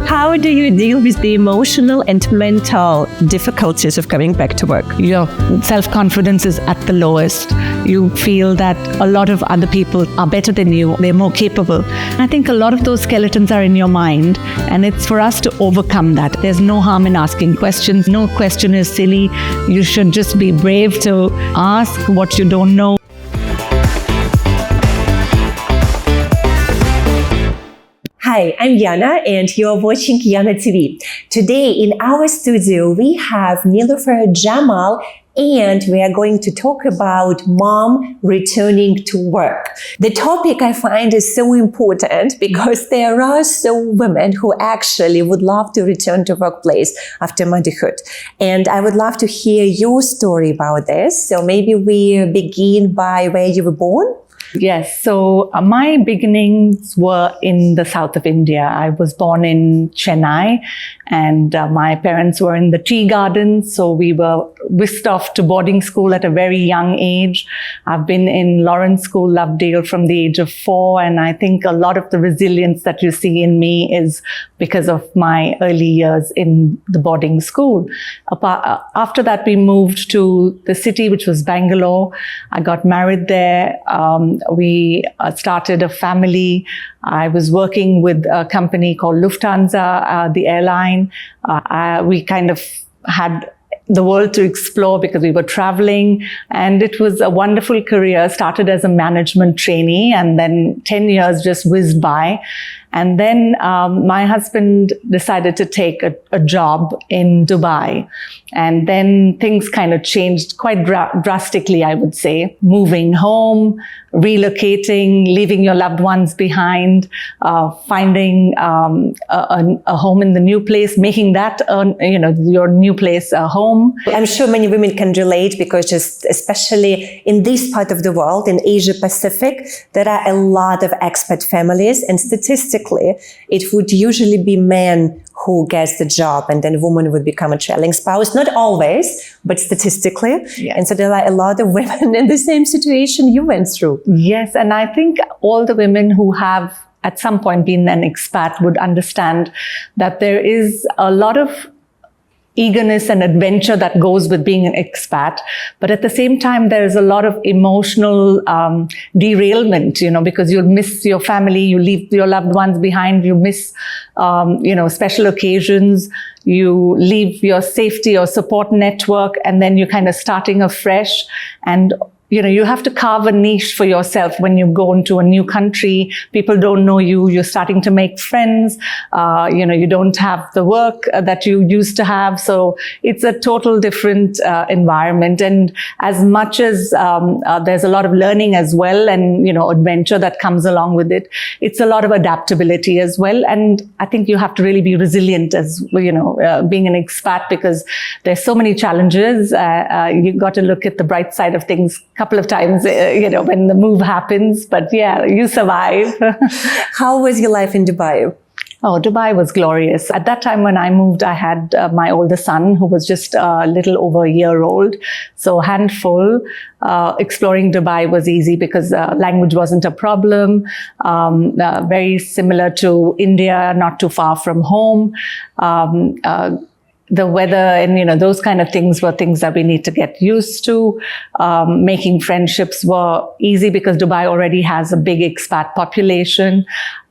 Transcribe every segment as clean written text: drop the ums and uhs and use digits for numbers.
How do you deal with the emotional and mental difficulties of coming back to work? Your self-confidence is at the lowest. You feel that a lot of other people are better than you. They're more capable. I think a lot of those skeletons are in your mind, and it's for us to overcome that. There's no harm in asking questions. No question is silly. You should just be brave to ask what you don't know. Hi, I'm Yana and you're watching YanaTV. Today in our studio we have Niloufer Jamal and we are going to talk about mom returning to work. The topic I find is so important because there are so women who actually would love to return to workplace after motherhood. And I would love to hear your story about this. So maybe we begin by where you were born. Yes, so my beginnings were in the south of India. I was born in Chennai and my parents were in the tea gardens. So we were whisked off to boarding school at a very young age. I've been in Lawrence School, Lovedale from the age of 4. And I think a lot of the resilience that you see in me is because of my early years in the boarding school. After that, we moved to the city, which was Bangalore. I got married there. We started a family. I was working with a company called Lufthansa, the airline. We kind of had the world to explore because we were traveling, and it was a wonderful career. Started as a management trainee and then 10 years just whizzed by. And then my husband decided to take a job in Dubai. And then things kind of changed quite drastically, I would say. Moving home, relocating, leaving your loved ones behind, finding a home in the new place, making that your new place a home. I'm sure many women can relate because just especially in this part of the world, in Asia Pacific, there are a lot of expat families, and statistically, it would usually be men who gets the job and then woman would become a trailing spouse. Not always, but statistically. Yes. And so there are a lot of women in the same situation you went through. Yes, and I think all the women who have at some point been an expat would understand that there is a lot of eagerness and adventure that goes with being an expat. But at the same time, there is a lot of emotional derailment, because you'll miss your family, you leave your loved ones behind, you miss, special occasions, you leave your safety or support network, and then you're kind of starting afresh. And you have to carve a niche for yourself when you go into a new country. People don't know you. You're starting to make friends. You don't have the work that you used to have. So it's a total different environment. And as much as there's a lot of learning as well and, adventure that comes along with it, it's a lot of adaptability as well. And I think you have to really be resilient as, being an expat because there's so many challenges. You've got to look at the bright side of things couple of times, when the move happens, but yeah, you survive. How was your life in Dubai? Oh, Dubai was glorious. At that time when I moved, I had my older son who was just a little over a year old. So handful. Exploring Dubai was easy because language wasn't a problem. Very similar to India, not too far from home. The weather and, those kind of things were things that we need to get used to. Making friendships were easy because Dubai already has a big expat population.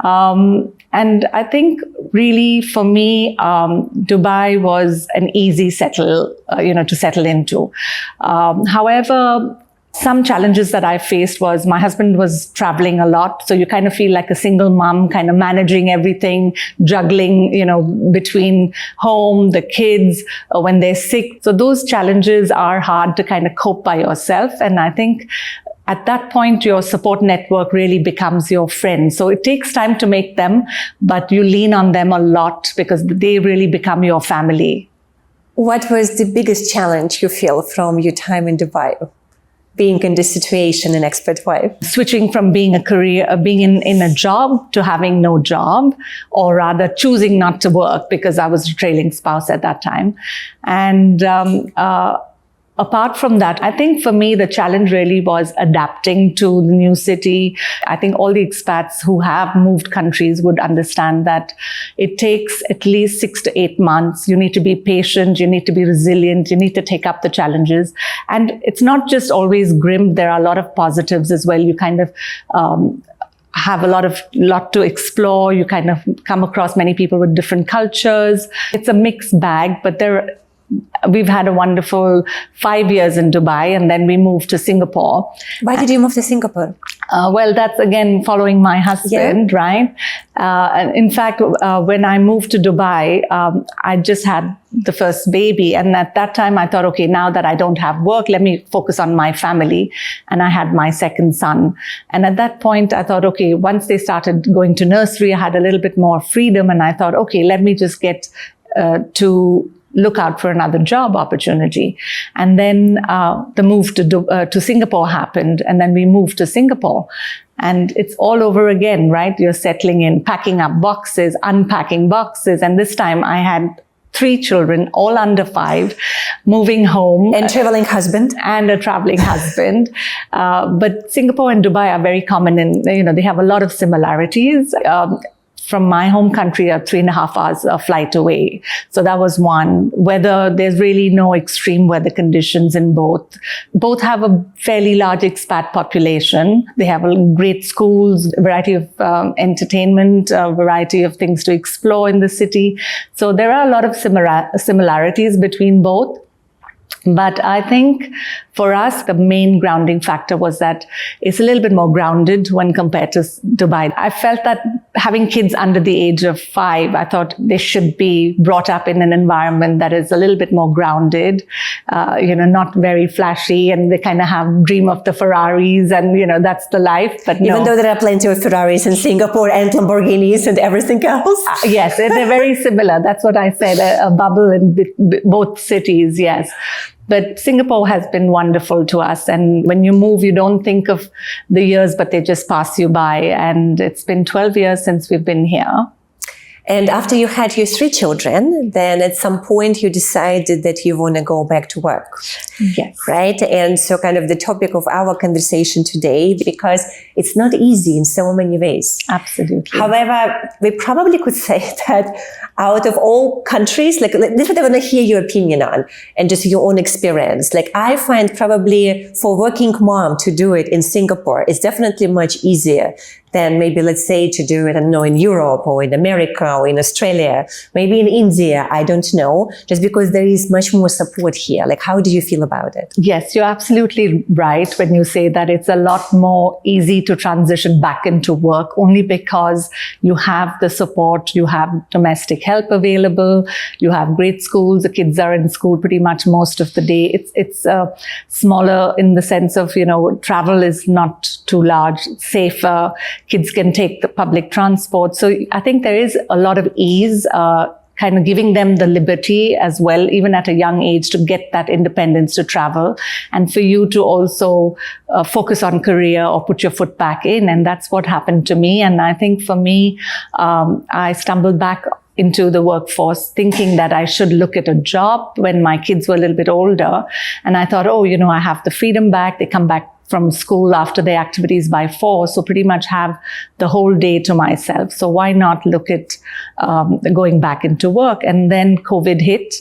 And I think really for me, Dubai was an easy to settle into. However, some challenges that I faced was my husband was traveling a lot. So you kind of feel like a single mom, kind of managing everything, juggling, between home, the kids, when they're sick. So those challenges are hard to kind of cope by yourself. And I think at that point, your support network really becomes your friend. So it takes time to make them, but you lean on them a lot because they really become your family. What was the biggest challenge you feel from your time in Dubai? Being in this situation, an expat wife? Switching from being in a job to having no job, or rather choosing not to work because I was a trailing spouse at that time. And apart from that, I think for me, the challenge really was adapting to the new city. I think all the expats who have moved countries would understand that it takes at least 6 to 8 months. You need to be patient. You need to be resilient. You need to take up the challenges. And it's not just always grim. There are a lot of positives as well. You kind of, have a lot to explore. You kind of come across many people with different cultures. It's a mixed bag, but we've had a wonderful 5 years in Dubai, and then we moved to Singapore. Why did you move to Singapore? Well, that's again following my husband, right? And in fact, when I moved to Dubai, I just had the first baby. And at that time, I thought, okay, now that I don't have work, let me focus on my family. And I had my second son. And at that point, I thought, okay, once they started going to nursery, I had a little bit more freedom. And I thought, okay, let me just get to look out for another job opportunity. And then the move to Singapore happened, and then we moved to Singapore. And it's all over again, right? You're settling in, packing up boxes, unpacking boxes. And this time I had 3 children, all under 5, moving home. And traveling husband. And a traveling husband. But Singapore and Dubai are very common, and they have a lot of similarities. From my home country are 3.5 hours a flight away. So that was one. There's really no extreme weather conditions in both. Both have a fairly large expat population. They have great schools, a variety of entertainment, a variety of things to explore in the city. So there are a lot of similarities between both. But I think for us, the main grounding factor was that it's a little bit more grounded when compared to Dubai. I felt that having kids under the age of 5, I thought they should be brought up in an environment that is a little bit more grounded, not very flashy, and they kind of dream of the Ferraris and, that's the life. But no. Even though there are plenty of Ferraris in Singapore and Lamborghinis and everything else. Yes, they're very similar. That's what I said, a bubble in both cities, yes. But Singapore has been wonderful to us. And when you move, you don't think of the years, but they just pass you by. And it's been 12 years since we've been here. And after you had your 3 children, then at some point you decided that you want to go back to work. Yes. Right? And so kind of the topic of our conversation today, because it's not easy in so many ways. Absolutely. However, we probably could say that out of all countries, this is what I want to hear your opinion on and just your own experience. I find probably for working mom to do it in Singapore is definitely much easier than maybe, let's say, to do it, I don't know, in Europe or in America or in Australia, maybe in India, I don't know, just because there is much more support here. How do you feel about it? Yes, you're absolutely right when you say that it's a lot more easy to transition back into work, only because you have the support, you have domestic help available, you have great schools, the kids are in school pretty much most of the day. It's smaller in the sense of, travel is not too large, safer. Kids can take the public transport. So I think there is a lot of ease, kind of giving them the liberty as well, even at a young age, to get that independence to travel and for you to also focus on career or put your foot back in. And that's what happened to me. And I think for me, I stumbled back into the workforce thinking that I should look at a job when my kids were a little bit older. And I thought, I have the freedom back. They come back from school after their activities by 4, so pretty much have the whole day to myself. So why not look at going back into work? And then COVID hit,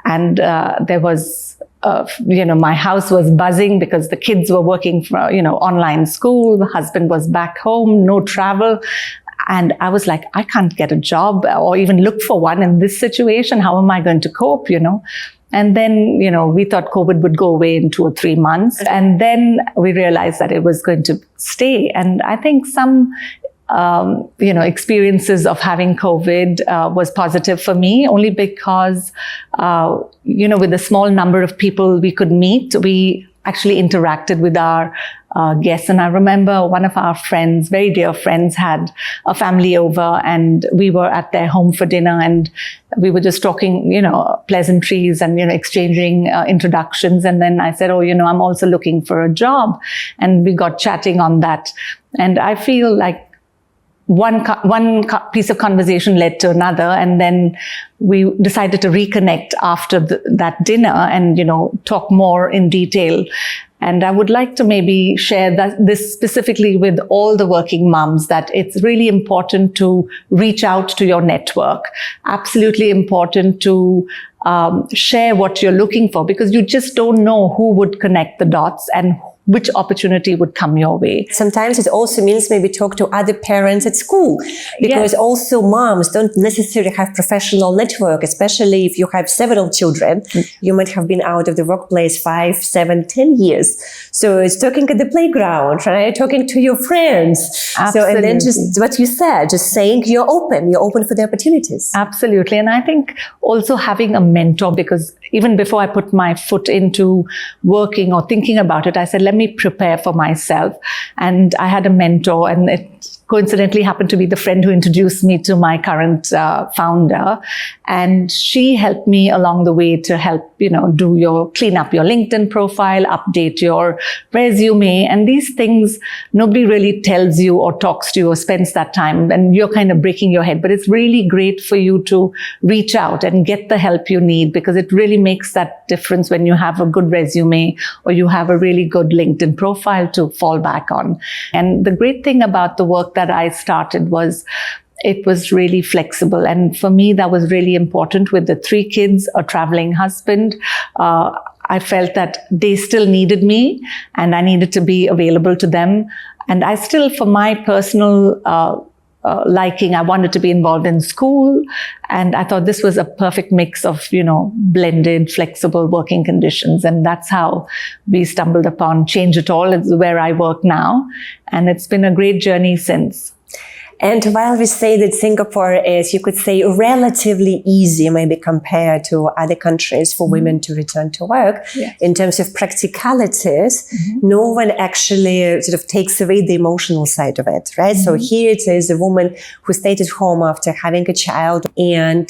and there was, my house was buzzing because the kids were working for, online school. The husband was back home, no travel. And I was like, I can't get a job or even look for one in this situation. How am I going to cope, And then, we thought COVID would go away in 2 or 3 months. And then we realized that it was going to stay. And I think some, experiences of having COVID was positive for me, only because, with the small number of people we could meet, we actually interacted with our guests. And I remember one of our friends, very dear friends, had a family over, and we were at their home for dinner, and we were just talking, pleasantries and, exchanging introductions. And then I said, I'm also looking for a job. And we got chatting on that. And I feel like one piece of conversation led to another, and then we decided to reconnect after that dinner and, talk more in detail. And I would like to maybe share this specifically with all the working moms, that it's really important to reach out to your network. Absolutely important to share what you're looking for, because you just don't know who would connect the dots and which opportunity would come your way. Sometimes it also means maybe talk to other parents at school, because also moms don't necessarily have professional network, especially if you have several children. You might have been out of the workplace 5, 7, 10 years. So it's talking at the playground, right? Talking to your friends. Absolutely. So, and then just what you said, just saying you're open for the opportunities. Absolutely. And I think also having a mentor, because even before I put my foot into working or thinking about it, I said, let me prepare for myself. And I had a mentor, and it coincidentally happened to be the friend who introduced me to my current founder. And she helped me along the way to help, clean up your LinkedIn profile, update your resume. And these things, nobody really tells you or talks to you or spends that time, and you're kind of breaking your head. But it's really great for you to reach out and get the help you need, because it really makes that difference when you have a good resume or you have a really good LinkedIn profile to fall back on. And the great thing about the work that I started was it was really flexible. And for me, that was really important. With the 3 kids, a traveling husband, I felt that they still needed me and I needed to be available to them. And I still, for my personal liking, I wanted to be involved in school. And I thought this was a perfect mix of, blended, flexible working conditions. And that's how we stumbled upon Change It All. It's where I work now. And it's been a great journey since. And while we say that Singapore is, you could say, relatively easy, maybe compared to other countries for women to return to work, in terms of practicalities, no one actually sort of takes away the emotional side of it, right? So here it is a woman who stayed at home after having a child, and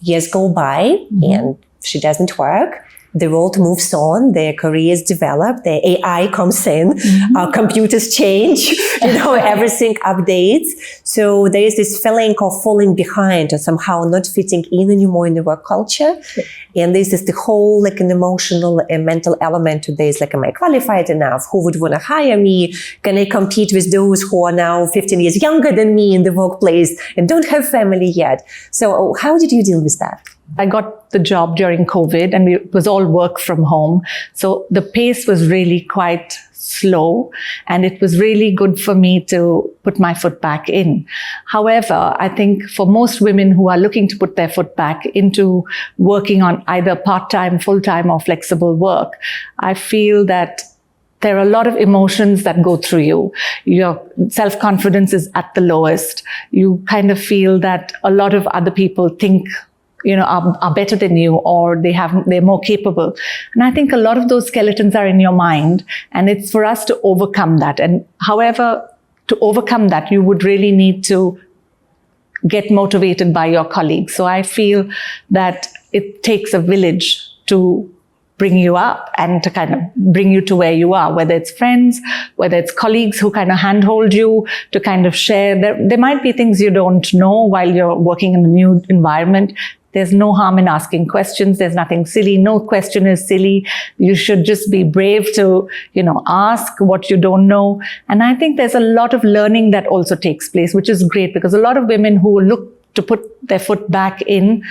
years go by and she doesn't work. The world moves on, their careers develop, their AI comes in, computers change, everything updates. So there is this feeling of falling behind or somehow not fitting in anymore in the work culture. And this is the whole an emotional and mental element to this, am I qualified enough? Who would want to hire me? Can I compete with those who are now 15 years younger than me in the workplace and don't have family yet? So how did you deal with that? I got the job during COVID, and it was all work from home. So the pace was really quite slow, and it was really good for me to put my foot back in. However, I think for most women who are looking to put their foot back into working on either part-time, full-time or flexible work, I feel that there are a lot of emotions that go through you. Your self-confidence is at the lowest. You kind of feel that a lot of other people think are better than you, or they're more capable. And I think a lot of those skeletons are in your mind, and it's for us to overcome that. And however, to overcome that, you would really need to get motivated by your colleagues. So I feel that it takes a village to bring you up and to kind of bring you to where you are, whether it's friends, whether it's colleagues who kind of handhold you to kind of share. There might be things you don't know while you're working in a new environment. There's no harm in asking questions. There's nothing silly. No question is silly. You should just be brave to, ask what you don't know. And I think there's a lot of learning that also takes place, which is great, because a lot of women who look to put their foot back in,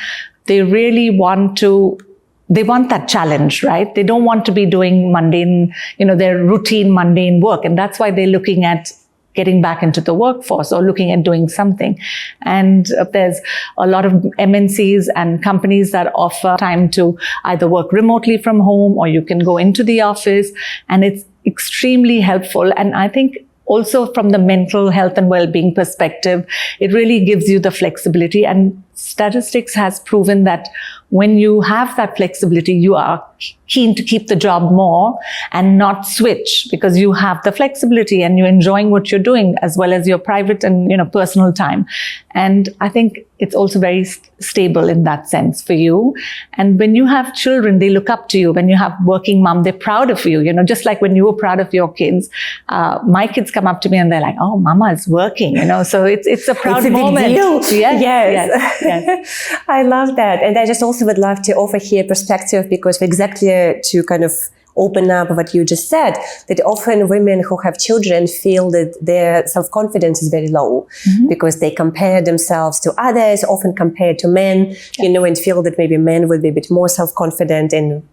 they really want that challenge, right? They don't want to be doing mundane, their routine mundane work. And that's why they're looking at getting back into the workforce or looking at doing something. And there's a lot of MNCs and companies that offer time to either work remotely from home, or you can go into the office, and it's extremely helpful. And I think also from the mental health and well-being perspective, it really gives you the flexibility. And statistics has proven that when you have that flexibility, you are keen to keep the job more and not switch, because you have the flexibility and you're enjoying what you're doing as well as your private and personal time. And I think it's also very stable in that sense for you. And when you have children, they look up to you. When you have working mom, they're proud of you. Just like when you were proud of your kids. My kids come up to me and they're like, "Oh, mama is working." So it's a proud moment. It's a big deal. Yes. I love that. And I just also would love to offer here perspective, because exactly to kind of open up what you just said, that often women who have children feel that their self-confidence is very low because they compare themselves to others, often compared to men, and feel that maybe men would be a bit more self-confident in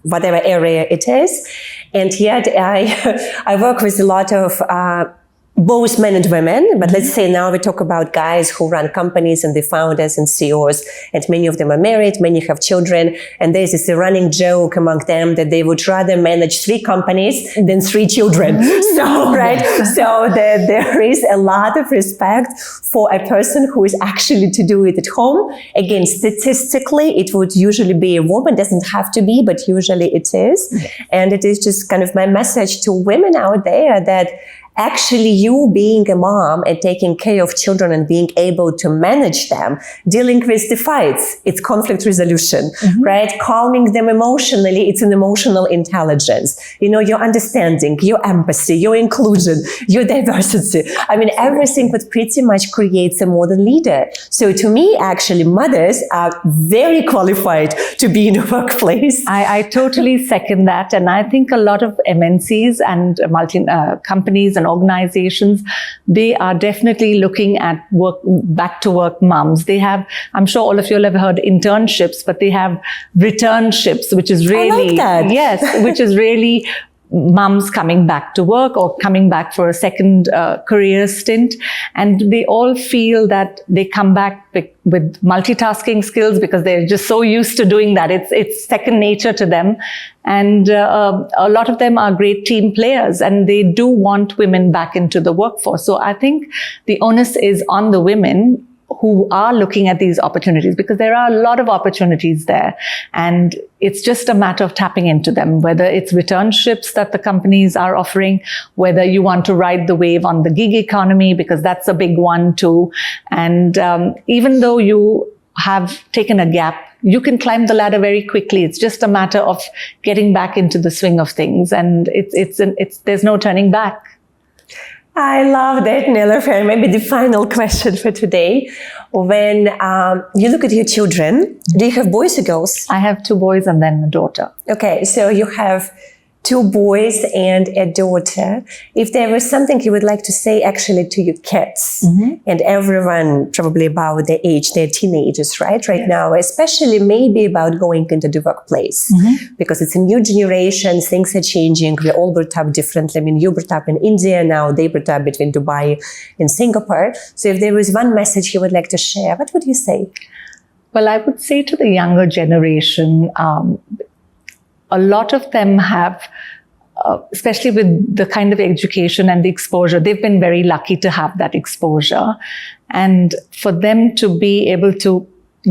whatever area it is. And yet I work with a lot of both men and women, but let's say now we talk about guys who run companies and the founders and CEOs, and many of them are married, many have children, and there's this running joke among them that they would rather manage 3 companies than 3 children. So there is a lot of respect for a person who is actually to do it at home. Again, statistically, it would usually be a woman, doesn't have to be, but usually it is. And it is just kind of my message to women out there that actually you being a mom and taking care of children and being able to manage them, dealing with the fights, it's conflict resolution, right? Calming them emotionally, it's an emotional intelligence. Your understanding, your empathy, your inclusion, your diversity. I mean, everything that pretty much creates a modern leader. So to me, actually, mothers are very qualified to be in the workplace. I totally second that. And I think a lot of MNCs and companies and organizations, they are definitely looking at back to work moms. They have, I'm sure all of you have heard internships, but they have returnships, which is really, I like that. Yes, which is really mums coming back to work or coming back for a second career stint. And they all feel that they come back with multitasking skills because they're just so used to doing that. It's second nature to them. And a lot of them are great team players, and they do want women back into the workforce. So I think the onus is on the women who are looking at these opportunities, because there are a lot of opportunities there. And it's just a matter of tapping into them, whether it's returnships that the companies are offering, whether you want to ride the wave on the gig economy, because that's a big one too. And even though you have taken a gap, you can climb the ladder very quickly. It's just a matter of getting back into the swing of things. And there's no turning back. I love that, Niloufer. Maybe the final question for today. When you look at your children, do you have boys or girls? I have 2 boys and then a daughter. Okay, so you have 2 boys and a daughter. If there was something you would like to say actually to your kids and everyone probably about their age, they're teenagers, right now, especially maybe about going into the workplace, because it's a new generation, things are changing, we're all brought up differently. I mean, you brought up in India, now they brought up between Dubai and Singapore. So if there was one message you would like to share, what would you say? Well, I would say to the younger generation, a lot of them have, especially with the kind of education and the exposure, they've been very lucky to have that exposure. And for them to be able to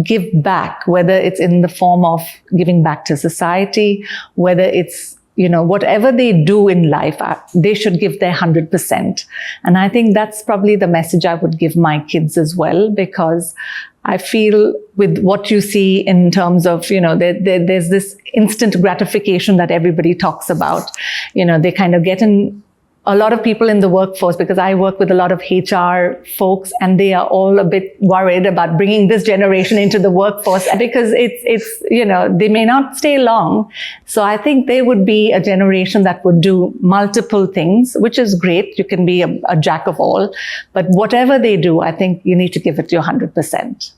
give back, whether it's in the form of giving back to society, whether it's, whatever they do in life, they should give their 100%. And I think that's probably the message I would give my kids as well, because I feel with what you see in terms of, there's this instant gratification that everybody talks about. They kind of get in a lot of people in the workforce, because I work with a lot of HR folks, and they are all a bit worried about bringing this generation into the workforce because it's they may not stay long. So I think they would be a generation that would do multiple things, which is great. You can be a jack of all, but whatever they do, I think you need to give it your 100%.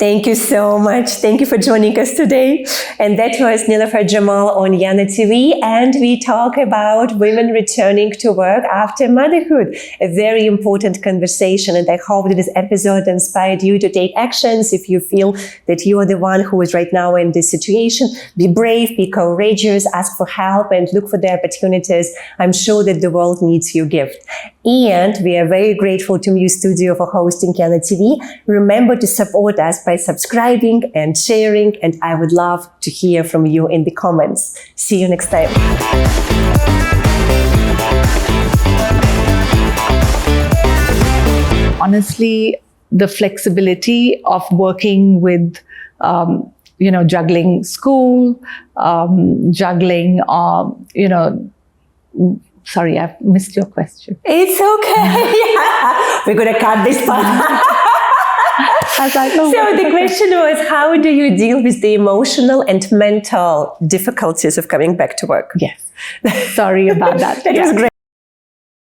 Thank you so much. Thank you for joining us today. And that was Niloufer Jamal on YanaTV, and we talk about women returning to work after motherhood. A very important conversation, and I hope that this episode inspired you to take actions. If you feel that you are the one who is right now in this situation, be brave, be courageous, ask for help, and look for the opportunities. I'm sure that the world needs your gift. And we are very grateful to Muse Studio for hosting YanaTV. Remember to support us by subscribing and sharing, and I would love to hear from you in the comments. See you next time. Honestly, the flexibility of working with, juggling school, juggling, sorry, I've missed your question. It's okay. We're going to cut this part. So the question was, how do you deal with the emotional and mental difficulties of coming back to work? Yes. Sorry about that. That was great.